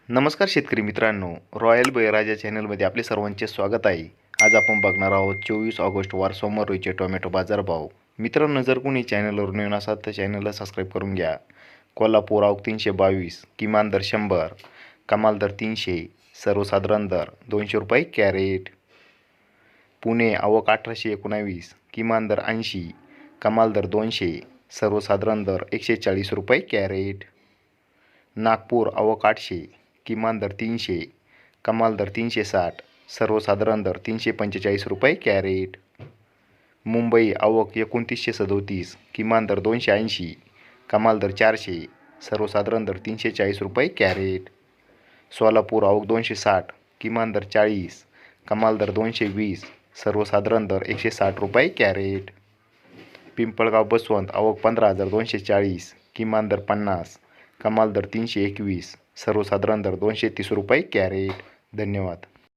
नमस्कार शेतकरी मित्रांनो, रॉयल बळीराजा चॅनलमध्ये आपले सर्वांचे स्वागत आहे. आज आपण बघणार आहोत 24 ऑगस्ट वार सोमवार रोजीचे टोमॅटो बाजारभाव. मित्रांनो, जर कोणी चॅनलवर नवीन असाल तर चॅनलला सबस्क्राईब करून घ्या. कोल्हापूर आवक 322, किमान दर 100, कमाल दर 300, सर्वसाधारण दर 200 रुपये कॅरेट. पुणे आवक 1819, किमान दर 80, कमाल दर 200, सर्वसाधारण दर 140 रुपये कॅरेट. नागपूर आवक 800, किमान दर 300, कमाल दर 360, सर्वसाधारण दर 345 रुपये कॅरेट. मुंबई आवक 2937, किमान दर 280, कमाल दर 400, सर्वसाधारण दर 340 रुपये कॅरेट. सोलापूर आवक 260, किमान दर 40, कमाल दर 220, सर्वसाधारण दर 160 रुपये कॅरेट. पिंपळगाव बसवंत आवक 15,240, किमान दर 50, कमाल दर 321, सर्वसाधारण दर 230 रुपये कॅरेट. धन्यवाद.